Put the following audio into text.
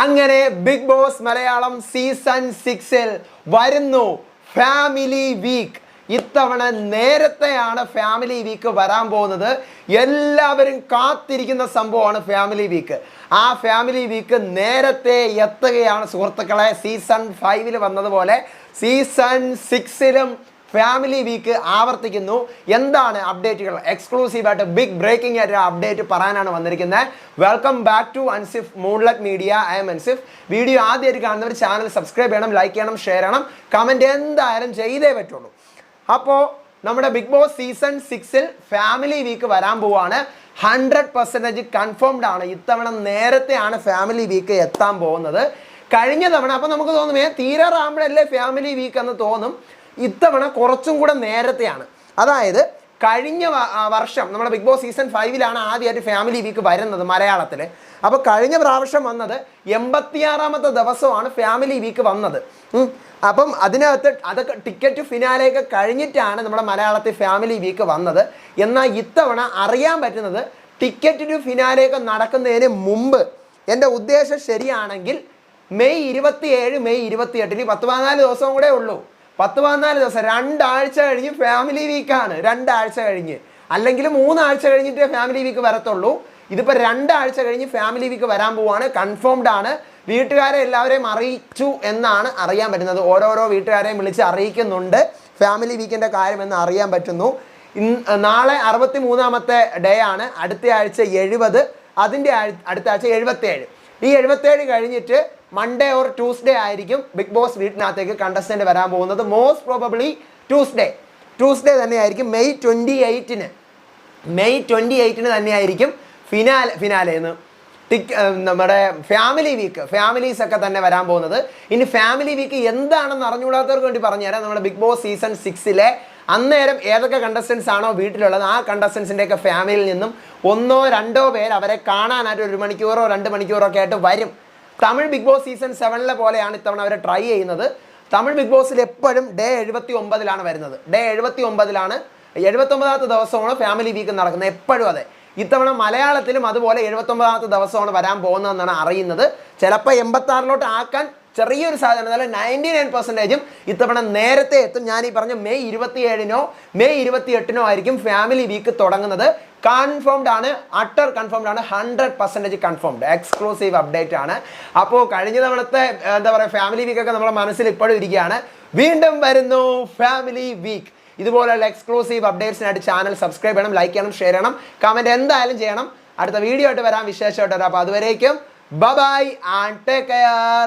അങ്ങനെ big boss Malayalam season 6-ൽ വരുന്നു family week. ഇത്തവണ നേരത്തെയാണ് ഫാമിലി വീക്ക് വരാൻ പോകുന്നത്. എല്ലാവരും കാത്തിരിക്കുന്ന സംഭവമാണ് ഫാമിലി വീക്ക്. ആ ഫാമിലി വീക്ക് നേരത്തെ എത്തുകയാണ് സുഹൃത്തുക്കളെ. സീസൺ 5-ൽ വന്നതുപോലെ സീസൺ 6-ലും ഫാമിലി വീക്ക് ആവർത്തിക്കുന്നു. എന്താണ് അപ്ഡേറ്റുകൾ? എക്സ്ക്ലൂസീവായിട്ട് ബിഗ് ബ്രേക്കിംഗ് ആയിട്ട് അപ്ഡേറ്റ് പറയാനാണ് വന്നിരിക്കുന്നത്. Welcome back to Ansif moonlight media. I'm Ansif. Video ആദ്യമായിട്ട് കാണുന്നവർ ചാനൽ സബ്സ്ക്രൈബ് ചെയ്യണം, ലൈക്ക് ചെയ്യണം, ഷെയർ ചെയ്യണം, കമൻറ്റ് എന്തായാലും ചെയ്തേ പറ്റുള്ളൂ. അപ്പോൾ നമ്മുടെ ബിഗ് ബോസ് സീസൺ 6-ൽ ഫാമിലി വീക്ക് വരാൻ പോവാണ്. 100% കൺഫേംഡ് ആണ്. ഇത്തവണ നേരത്തെയാണ് ഫാമിലി വീക്ക് എത്താൻ പോകുന്നത്. കഴിഞ്ഞ തവണ അപ്പോൾ നമുക്ക് തോന്നുമേ തീരാറാകുമ്പോഴല്ലേ ഫാമിലി വീക്ക് എന്ന് തോന്നും. ഇത്തവണ കുറച്ചും കൂടെ നേരത്തെയാണ്. അതായത് കഴിഞ്ഞ വർഷം നമ്മുടെ ബിഗ് ബോസ് സീസൺ 5-ലാണ് ആദ്യമായിട്ട് ഫാമിലി വീക്ക് വരുന്നത് മലയാളത്തിൽ. അപ്പോൾ കഴിഞ്ഞ പ്രാവശ്യം വന്നത് 86ാമത്തെ ദിവസമാണ് ഫാമിലി വീക്ക് വന്നത്. അപ്പം അതിനകത്ത് അതൊക്കെ ടിക്കറ്റ് ഫിനാലെയൊക്കെ കഴിഞ്ഞിട്ടാണ് നമ്മുടെ മലയാളത്തിൽ ഫാമിലി വീക്ക് വന്നത്. എന്നാൽ ഇത്തവണ അറിയാൻ പറ്റുന്നത് ടിക്കറ്റ് ടു ഫിനാലെയൊക്കെ നടക്കുന്നതിന് മുമ്പ്, എൻ്റെ ഉദ്ദേശം ശരിയാണെങ്കിൽ മെയ് 27, മെയ് 28 14 ദിവസവും കൂടെ ഉള്ളൂ. 14 ദിവസം, 2 ആഴ്ച കഴിഞ്ഞ് ഫാമിലി വീക്കാണ്. 2 ആഴ്ച കഴിഞ്ഞ്, അല്ലെങ്കിൽ 3 ആഴ്ച കഴിഞ്ഞിട്ടേ ഫാമിലി വീക്ക് വരത്തുള്ളൂ. ഇതിപ്പോൾ 2 ആഴ്ച കഴിഞ്ഞ് ഫാമിലി വീക്ക് വരാൻ പോവാണ്. കൺഫേംഡ് ആണ്. വീട്ടുകാരെ എല്ലാവരെയും അറിയിച്ചു എന്നാണ് അറിയാൻ പറ്റുന്നത്. ഓരോരോ വീട്ടുകാരെയും വിളിച്ച് അറിയിക്കുന്നുണ്ട് ഫാമിലി വീക്കിൻ്റെ കാര്യമെന്ന് അറിയാൻ പറ്റുന്നു. നാളെ 63ാമത്തെ ഡേ ആണ്. അടുത്ത ആഴ്ച 70, അതിൻ്റെ അടുത്ത ആഴ്ച 77. ഈ 77 കഴിഞ്ഞിട്ട് മൺഡേ ഓർ ട്യൂസ്ഡേ ആയിരിക്കും ബിഗ് ബോസ് വീട്ടിനകത്തേക്ക് കണ്ടസ്റ്റന്റ് വരാൻ പോകുന്നത്. മോസ്റ്റ് പ്രോബബ്ലി ട്യൂസ്ഡേ തന്നെയായിരിക്കും. മെയ് 28 തന്നെയായിരിക്കും ഫിനാലെന്ന് നമ്മുടെ ഫാമിലി വീക്ക്. ഫാമിലീസ് ഒക്കെ തന്നെ വരാൻ പോകുന്നത്. ഇനി ഫാമിലി വീക്ക് എന്താണെന്ന് അറിഞ്ഞുകൂടാത്തവർക്ക് വേണ്ടി പറഞ്ഞുതരാം. നമ്മുടെ ബിഗ് ബോസ് സീസൺ 6-ലെ അന്നേരം ഏതൊക്കെ കണ്ടസ്റ്റൻസ് ആണോ വീട്ടിലുള്ളത് ആ കണ്ടസ്റ്റൻസിൻ്റെയൊക്കെ ഫാമിലിയിൽ നിന്നും 1 or 2 പേര് അവരെ കാണാനായിട്ട് 1 മണിക്കൂറോ 2 മണിക്കൂറോ ഒക്കെ ആയിട്ട് വരും. തമിഴ് ബിഗ് ബോസ് സീസൺ 7-ലെ പോലെയാണ് ഇത്തവണ അവരെ ട്രൈ ചെയ്യുന്നത്. തമിഴ് ബിഗ് ബോസിൽ എപ്പോഴും ഡേ 79-ലാണ് വരുന്നത്. ഡേ 79-ലാണ്, 79ാമത്തെ ദിവസമാണ് ഫാമിലി വീക്ക് നടക്കുന്നത്. എപ്പോഴും അതെ. ഇത്തവണ മലയാളത്തിലും അതുപോലെ 79ാമത്തെ ദിവസമാണ് വരാൻ പോകുന്നതെന്നാണ് അറിയുന്നത്. ചിലപ്പോൾ 86-ലോട്ട് ആക്കാൻ ചെറിയൊരു സാധ്യത, അതായത് 99%-ഉം ഇത്തവണ നേരത്തെ എത്തും. ഞാൻ ഈ പറഞ്ഞ മെയ് 27-നോ മെയ് 28-നോ ആയിരിക്കും ഫാമിലി വീക്ക് തുടങ്ങുന്നത്. കൺഫേംഡ് ആണ്, അട്ടർ കൺഫേംഡ് ആണ്, 100% കൺഫേംഡ്. എക്സ്ക്ലൂസീവ് അപ്ഡേറ്റ് ആണ്. അപ്പോൾ കഴിഞ്ഞ തവണത്തെ എന്താ പറയുക ഫാമിലി വീക്കൊക്കെ നമ്മുടെ മനസ്സിൽ ഇപ്പോഴും ഇരിക്കുകയാണ്. വീണ്ടും വരുന്നു ഫാമിലി വീക്ക്. ഇതുപോലെയുള്ള എക്സ്ക്ലൂസീവ് അപ്ഡേറ്റ്സിനായിട്ട് ചാനൽ സബ്സ്ക്രൈബ് ചെയ്യണം, ലൈക്ക് ചെയ്യണം, ഷെയർ ചെയ്യണം, കമൻറ്റ് എന്തായാലും ചെയ്യണം. അടുത്ത വീഡിയോ ആയിട്ട് വരാം, വിശേഷമായിട്ട് വരാം. അപ്പോൾ അതുവരേക്കും ബൈ ആൻഡ് ടേക്ക് കെയർ.